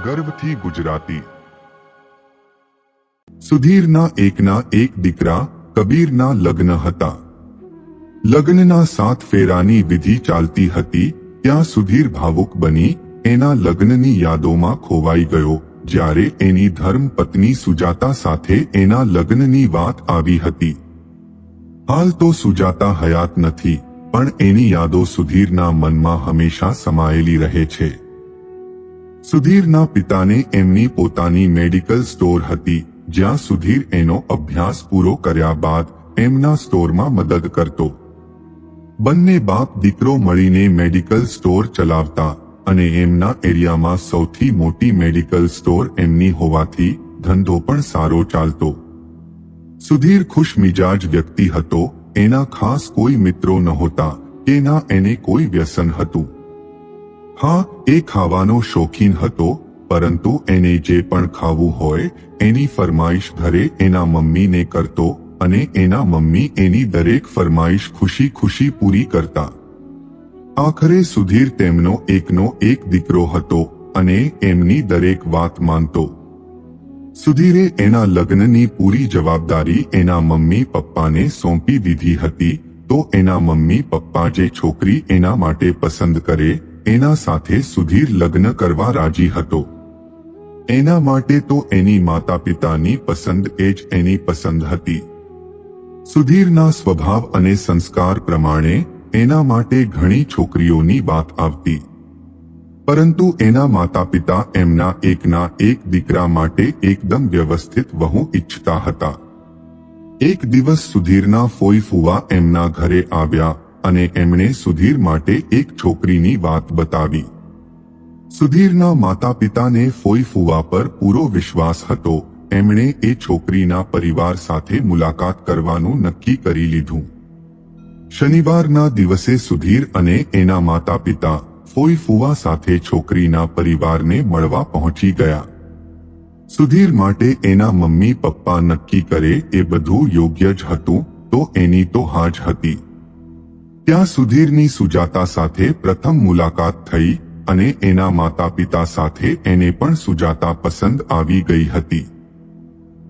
ગર્વથી ગુજરાતી. સુધીરના એકના એક દીકરા કબીરના લગ્ન હતા. લગ્નના 7 ફેરાની વિધિ ચાલતી હતી ત્યાં સુધીર ભાવુક બની એના લગ્નની યાદોમાં ખોવાઈ ગયો જ્યારે એની ધર્મપત્ની સુજાતા સાથે એના લગ્નની વાત આવી હતી. હાલ તો સુજાતા હયાત નથી, પણ એની યાદો સુધીરના મનમાં હંમેશા સમાયેલી રહે છે. સુધીરના પિતાને એમની પોતાની મેડિકલ સ્ટોર હતી જ્યાં સુધીર એનો અભ્યાસ પૂરો કર્યા બાદ એમના સ્ટોરમાં મદદ કરતો. બંને બાપ દીકરો મળીને મેડિકલ સ્ટોર ચલાવતા અને એમના એરિયામાં સૌથી મોટી મેડિકલ સ્ટોર એમની હોવાથી ધંધો પણ સારો ચાલતો. સુધીર ખુશમિજાજ વ્યક્તિ હતો. એના ખાસ કોઈ મિત્રો નહોતા કે ના એને કોઈ વ્યસન હતું. હા, એ ખાવાનો શોખીન હતો, પરંતુ એને જે પણ ખાવું હોય એની ફરમાઈશ ઘરે એના મમ્મીને કરતો અને એના મમ્મી એની દરેક ફરમાઈશ ખુશી ખુશી પૂરી કરતા. આખરે સુધીર તેમનો એકનો એક દીકરો હતો અને એમની દરેક વાત માનતો. સુધીરે એના લગ્નની પૂરી જવાબદારી એના મમ્મી પપ્પાને સોંપી દીધી હતી તો એના મમ્મી પપ્પા જે છોકરી એના માટે પસંદ કરે એના સાથે સુધીર લગ્ન કરવા રાજી હતો. એના માટે તો એની માતા પિતાની પસંદ એ જ એની પસંદ હતી. સુધીરના સ્વભાવ અને સંસ્કાર પ્રમાણે એના માટે ઘણી છોકરીઓની વાત આવતી, પરંતુ એના માતા પિતા એમના એકના એક દીકરા માટે એકદમ વ્યવસ્થિત વહુ ઈચ્છતા હતા. એક દિવસ સુધીરના ફોઈ ફુવા એમના ઘરે આવ્યા અને એમણે સુધીર માટે એક છોકરીની વાત બતાવી. સુધીરના માતા પિતાને ફોઈ ફુવા પર પૂરો વિશ્વાસ હતો. એમણે એ છોકરીના પરિવાર સાથે મુલાકાત કરવાનું નક્કી કરી લીધું. શનિવારના દિવસે સુધીર અને એના માતા પિતા ફોઈ ફુવા સાથે છોકરીના પરિવારને મળવા પહોંચી ગયા. સુધીર માટે એના મમ્મી પપ્પા નક્કી કરે એ બધું યોગ્ય જ હતું તો એની તો હા જ હતી. ત્યાં સુધીરની સુજાતા સાથે પ્રથમ મુલાકાત થઈ અને એના માતા પિતા સાથે એને પણ સુજાતા પસંદ આવી ગઈ હતી.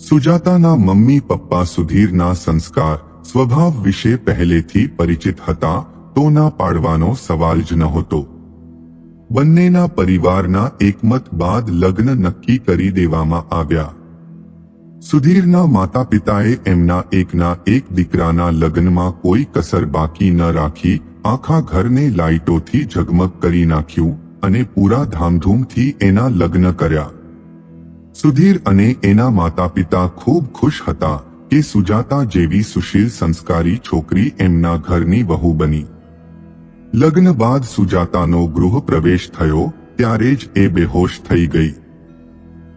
સુજાતાના મમ્મી પપ્પા સુધીરના સંસ્કાર સ્વભાવ વિશે પહેલેથી પરિચિત હતા તો ના પાડવાનો સવાલ જ નહોતો. બંનેના પરિવારના એકમત બાદ લગ્ન નક્કી કરી દેવામાં આવ્યા. સુધીરના માતા પિતાએ એમના એકના એક દીકરાના લગ્નમાં કોઈ કસર બાકી ન રાખી આખા ઘરને લાઇટોથી ઝગમગ કરી નાખ્યું અને પૂરા ધામધૂમથી એના લગ્ન કર્યા. સુધીર અને એના માતા પિતા ખૂબ ખુશ હતા કે સુજાતા જેવી સુશીલ સંસ્કારી છોકરી એમના ઘરની વહુ બની. લગ્ન બાદ સુજાતાનો ગૃહ પ્રવેશ થયો ત્યારે જ એ બેહોશ થઈ ગઈ.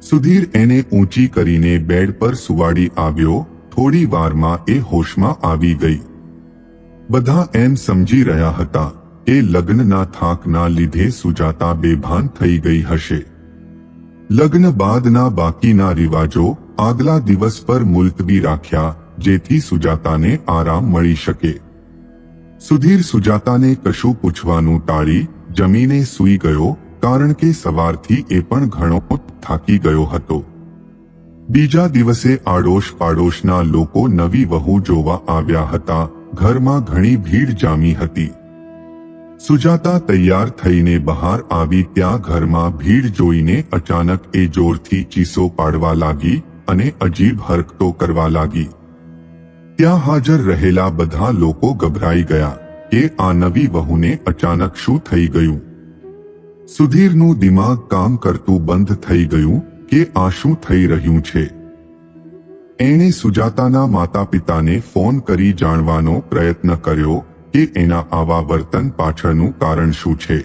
સુધીર એને ઊંચી કરીને બેડ પર સુવાડી આવ્યો. થોડી વારમાં એ હોશમાં આવી ગઈ. બધા એમ સમજી રહ્યા હતા કે લગ્નના થાકના લીધે સુજાતા બેભાન થઈ ગઈ હશે. લગ્ન બાદના બાકીના રિવાજો આગલા દિવસ પર મુલતવી રાખ્યા જેથી સુજાતાને આરામ મળી શકે. સુધીર સુજાતાને કશું પૂછવાનું ટાળી જમીને સૂઈ ગયો કારણ કે સવારથી એ પણ ઘણો થાકી ગયો હતો. બીજા દિવસે આડોશ પાડોશના લોકો નવી વહુ જોવા આવ્યા હતા. ઘરમાં ઘણી ભીડ જામી હતી. સુજાતા તૈયાર થઈને બહાર આવી ત્યાં ઘરમાં ભીડ જોઈને અચાનક એ જોરથી ચીસો પાડવા લાગી અને અજીબ હરકતો કરવા લાગી. ત્યાં હાજર રહેલા બધા લોકો ગભરાઈ ગયા કે આ નવી વહુને અચાનક શું થઈ ગયું. સુધીરનું દિમાગ કામ કરતું બંધ થઈ ગયું કે આ શું થઈ રહ્યું છે. એણે સુજાતાના માતા પિતાને ફોન કરી જાણવાનો પ્રયત્ન કર્યો કે એના આવા વર્તન પાછળનું કારણ શું છે.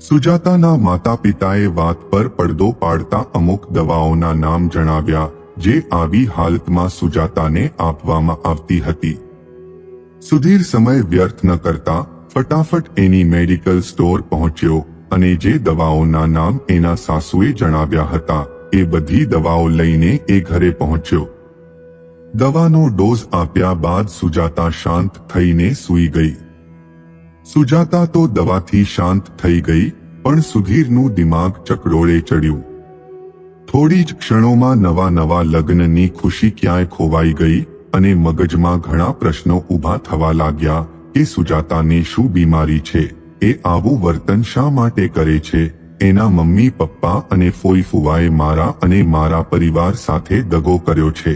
સુજાતાના માતા પિતાએ વાત પર પડદો પાડતા અમુક દવાઓના નામ જણાવ્યા જે આવી હાલતમાં સુજાતાને આપવામાં આવતી હતી. સુધીર સમય વ્યર્થ ન કરતા ફટાફટ એની મેડિકલ સ્ટોર પહોંચ્યો અને જે દવાઓના નામ એના સાસુએ જણાવ્યા હતા એ બધી દવાઓ લઈને એ ઘરે પહોંચ્યો. દવાનો ડોઝ આપ્યા બાદ સુજાતા શાંત થઈને સૂઈ ગઈ. સુજાતા તો દવાથી શાંત થઈ ગઈ, પણ સુધીરનું દિમાગ ચકડોળે ચડ્યું. થોડી જ ક્ષણોમાં નવા લગ્નની ખુશી ક્યાંય ખોવાઈ ગઈ અને મગજમાં ઘણા પ્રશ્નો ઊભા થવા લાગ્યા કે સુજાતાને શું બીમારી છે, એ આવું વર્તન શા માટે કરે છે. એના મમ્મી પપ્પા અને ફોઈ ફુવાએ મારા અને મારા પરિવાર સાથે દગો કર્યો છે.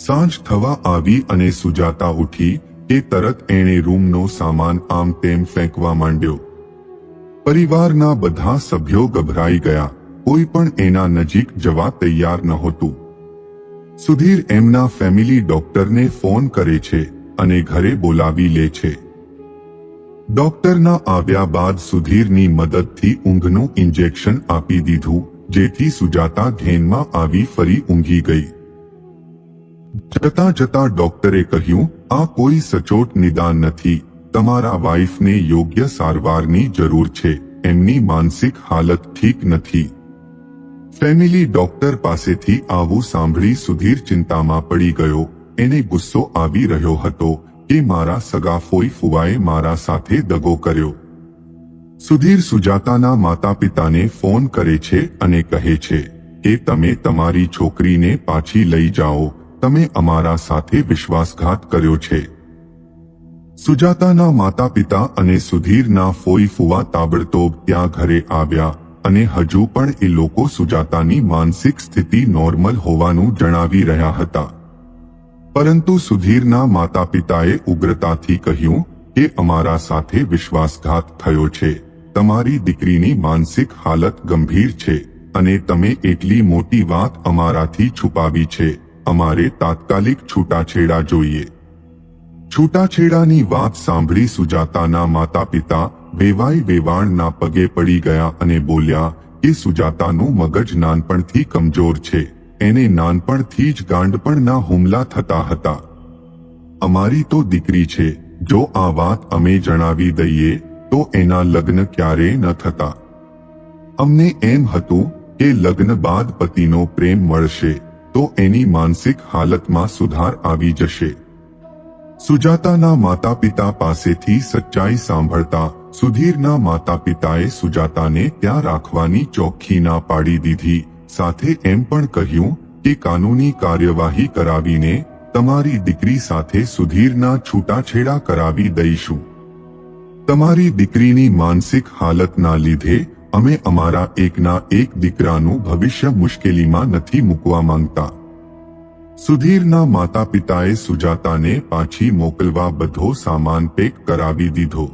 સાંજ થવા આવી અને સુજાતા ઉઠી કે તરત એણે રૂમનો સામાન આમ તેમ ફેંકવા માંડ્યો. પરિવારના બધા સભ્યો ગભરાઈ ગયા. કોઈ પણ એના નજીક જવા તૈયાર નહોતું. સુધીર એમના ફેમિલી ડોક્ટરને ફોન કરે છે અને ઘરે બોલાવી લે છે. ડોક્ટરના આવ્યા બાદ સુધીરની મદદથી ઊંઘનું ઇન્જેક્શન આપી દીધું, જેથી સુજાતા ઘેનમાં આવી ફરી ઊંઘી ગઈ. જતા ડોક્ટરે કહ્યું, આ કોઈ સચોટ નિદાન નથી. તમારા વાઈફને યોગ્ય સારવારની જરૂર છે. એમની માનસિક હાલત ઠીક નથી. ફેમિલી ડોક્ટર પાસેથી આવું સાંભળી સુધીર ચિંતામાં પડી ગયો. એને ગુસ્સો આવી રહ્યો હતો કે મારા સગા ફોઈ ફુવાએ મારા સાથે દગો કર્યો. સુધીર સુજાતાના માતા પિતાને ફોન કરે છે અને કહે છે કે તમે તમારી છોકરીને પાછી લઈ જાઓ. તમે અમારા સાથે વિશ્વાસઘાત કર્યો છે. સુજાતાના માતા પિતા અને સુધીરના ફોઈ ફુવા તાબડતોબ ત્યાં ઘરે આવ્યા અને હજુ પણ એ લોકો સુજાતાની માનસિક સ્થિતિ નોર્મલ હોવાનું જણાવી રહ્યા હતા. પરંતુ સુધીરના માતા પિતાએ ઉગ્રતાથી કહ્યું કે અમારા સાથે વિશ્વાસઘાત થયો છે. તમારી દીકરીની માનસિક હાલત ગંભીર છે અને તમે એટલી મોટી વાત અમારાથી છુપાવી છે. અમારે તાત્કાલિક છૂટાછેડા જોઈએ. છૂટાછેડાની વાત સાંભળી સુજાતાના માતા પિતા વેવાણના પગે પડી ગયા અને બોલ્યા કે સુજાતાનું મગજ નાનપણથી કમજોર છે. એને નાનપણથી જ ગાંડપણના હુમલા થતા હતા. અમારી તો દીકરી છે. જો આ વાત અમે જણાવી દઈએ તો એના લગ્ન ક્યારેય ન થતા. અમને એમ હતું કે લગ્ન બાદ પતિનો પ્રેમ મળશે તો એની માનસિક હાલતમાં સુધાર આવી જશે. સુજાતાના માતા પિતા પાસેથી સચ્ચાઈ સાંભળતા સુધીરના માતા પિતાએ સુજાતાને ત્યાં રાખવાની ચોખ્ખી ના પાડી દીધી. સાથે એમ પણ કહ્યું કે કાનૂની કાર્યવાહી કરાવીને તમારી દીકરી સાથે સુધીરના છૂટાછેડા કરાવી દઈશું. તમારી દીકરીની માનસિક હાલતના લીધે અમે અમારા એકના એક દીકરાનું ભવિષ્ય મુશ્કેલીમાં નથી મૂકવા માંગતા. સુધીરના માતા પિતાએ સુજાતાને પાછી મોકલવા બધો સામાન પેક કરાવી દીધો.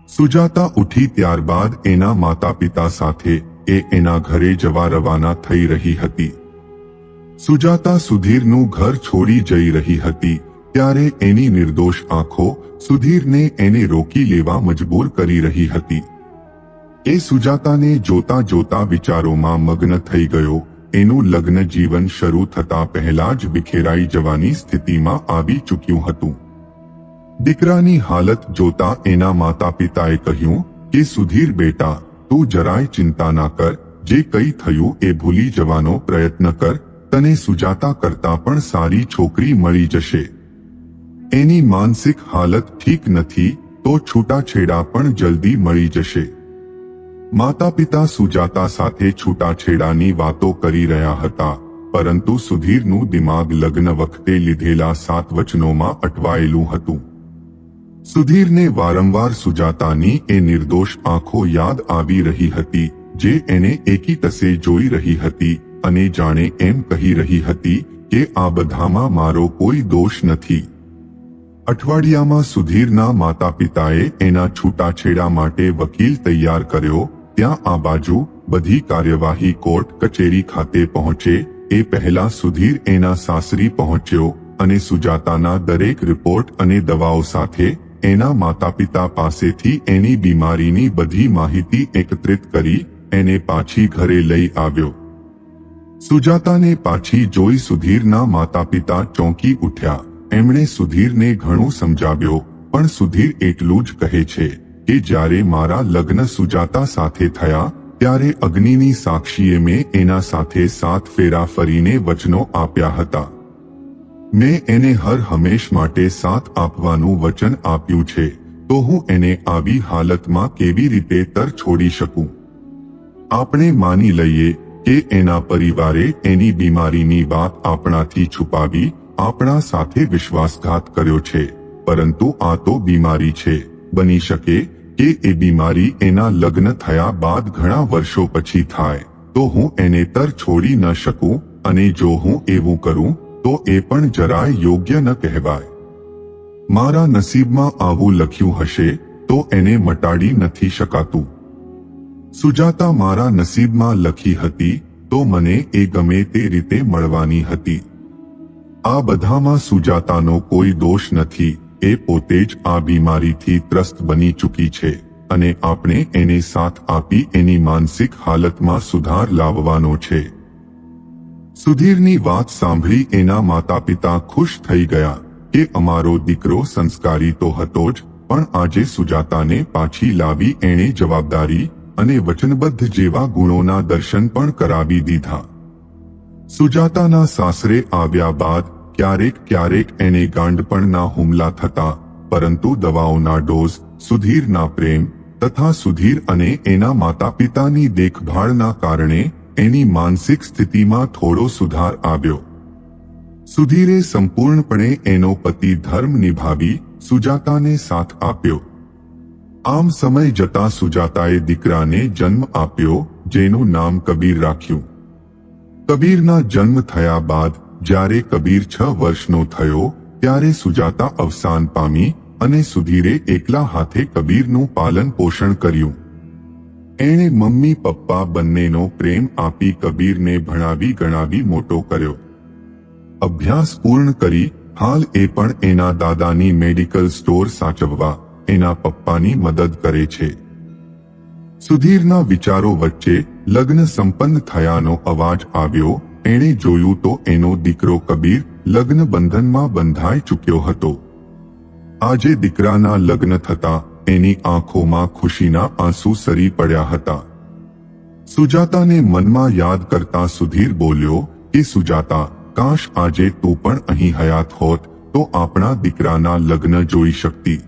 સુજાતા ઉઠી ત્યારબાદ એના માતા પિતા સાથે એના ઘરે જવા રવાના થઈ રહી હતી. સુજાતા સુધીરનું ઘર છોડી જઈ રહી હતી ત્યારે એની નિર્દોષ આંખો સુધીરને એને રોકી લેવા મજબૂર કરી રહી હતી. એ સુજાતાને જોતા જોતા વિચારોમાં મગ્ન થઈ ગયો. એનું લગ્ન જીવન શરૂ થતા પહેલા જ વિખેરાઈ જવાની સ્થિતિમાં આવી ચૂક્યું હતું. દીકરાની હાલત જોતા એના માતા પિતાએ કહ્યું કે સુધીર બેટા, તું જરાય ચિંતા ના કર. જે કંઈ થયું એ ભૂલી જવાનો પ્રયત્ન કર. તને સુજાતા કરતા પણ સારી છોકરી મળી જશે. એની માનસિક હાલત ઠીક નથી તો છૂટાછેડા પણ જલ્દી મળી જશે. માતા પિતા સુજાતા સાથે છૂટાછેડાની વાતો કરી રહ્યા હતા, પરંતુ સુધીરનું દિમાગ લગ્ન વખતે લીધેલા 7 વચનોમાં અટવાયેલું હતું. સુધીરને વારંવાર સુજાતાની એ નિર્દોષ આંખો યાદ આવી રહી હતી, જે એને એકી ટસે જોઈ રહી હતી અને જાણે એમ કહી રહી હતી કે આ બધામાં મારો કોઈ દોષ નથી. અઠવાડિયામાં સુધીરના માતા પિતાએ એના છૂટાછેડા માટે વકીલ તૈયાર કર્યો. ત્યાં આ બાજુ બધી કાર્યવાહી કોર્ટ કચેરી ખાતે પહોંચે એ પહેલા સુધીર એના સાસરી પહોંચ્યો અને સુજાતાના દરેક રિપોર્ટ અને દવાઓ સાથે એના માતા પિતા પાસેથી એની બીમારીની બધી માહિતી એકત્રિત કરી એને પાછી ઘરે લઈ આવ્યો. સુજાતાને પાછી જોઈ સુધીરના માતા પિતા ચોંકી ઉઠ્યા. એમણે સુધીરને ઘણું સમજાવ્યો, પણ સુધીર એટલું જ કહે છે કે જ્યારે મારા લગ્ન સુજાતા સાથે થયા ત્યારે અગ્નિની સાક્ષીએ મેં એના સાથે 7 ફેરા ફરીને વચનો આપ્યા હતા. મેં એને હર હંમેશ માટે સાથ આપવાનું વચન આપ્યું છે. તો હું એને આવી હાલતમાં કેવી રીતે તર છોડી શકું? આપણે માની લઈએ કે એના પરિવારે એની બીમારીની વાત આપણાથી છુપાવી, આપણા સાથે વિશ્વાસઘાત કર્યો છે, પરંતુ આ તો બીમારી છે. બની શકે કે એ બીમારી એના લગ્ન થયા બાદ ઘણા વર્ષો પછી થાય, તો હું એને તર છોડી ન શકું, અને જો હું એવું કરું તો એ પણ જરાય યોગ્ય ન કહેવાય. મારા નસીબમાં આવું લખ્યું હશે તો એને મટાડી નથી શકાતું. સુજાતા મારા નસીબમાં લખી હતી તો મને એ ગમે તે રીતે મળવાની હતી. આ બધામાં સુજાતાનો કોઈ દોષ નથી. એ પોતે જ આ બીમારીથી ત્રસ્ત બની ચૂકી છે, અને આપણે એને સાથ આપી એની માનસિક હાલતમાં સુધાર લાવવાનો છે. સુધીરની વાત સાંભળી એના માતા પિતા ખુશ થઈ ગયા કે અમારો દીકરો સંસ્કારી તો હતો જ, પણ આજે સુજાતાને પાછી લાવી એણે જવાબદારી અને વચનબદ્ધ જેવા ગુણોના દર્શન પણ કરાવી દીધા. સુજાતાના સાસરે આવ્યા બાદ ક્યારેક એને ગાંડપણના હુમલા થતા, પરંતુ દવાઓના ડોઝ, સુધીરના પ્રેમ તથા સુધીર અને એના માતા પિતાની દેખભાળના કારણે એની માનસિક સ્થિતિમાં થોડો સુધાર આવ્યો. સુધીરે સંપૂર્ણપણે એનો પતિ ધર્મ નિભાવી સુજાતાને સાથ આપ્યો. આમ સમય જતા સુજાતાએ દીકરાને જન્મ આપ્યો, જેનું નામ કબીર રાખ્યું. કબીરના જન્મ થયા બાદ જ્યારે કબીર 6 વર્ષનો થયો ત્યારે સુજાતા અવસાન પામી અને સુધીરે એકલા હાથે કબીરનું પાલન પોષણ કર્યું. એણે મમ્મી પપ્પા બંનેનો પ્રેમ આપી કબીરને ભણાવી ગણાવી મોટો કર્યો. અભ્યાસ પૂર્ણ કરી હાલ એ પણ એના દાદાની મેડિકલ સ્ટોર સાચવવા એના પપ્પાની મદદ કરે છે. સુધીરના વિચારો વચ્ચે લગ્ન સંપન્ન થયાનો અવાજ આવ્યો. એણે જોયું તો એનો દીકરો કબીર લગ્ન બંધનમાં બંધાઈ ચૂક્યો હતો. આજે દીકરાના લગ્ન થતા એની આંખોમાં ખુશીના આંસુ સરી પડ્યા હતા. સુજાતાને મનમાં યાદ કરતા સુધીર બોલ્યો કે સુજાતા, કાશ આજે તું પણ અહીં હયાત હોત તો આપણા દીકરાના લગ્ન જોઈ શકતી.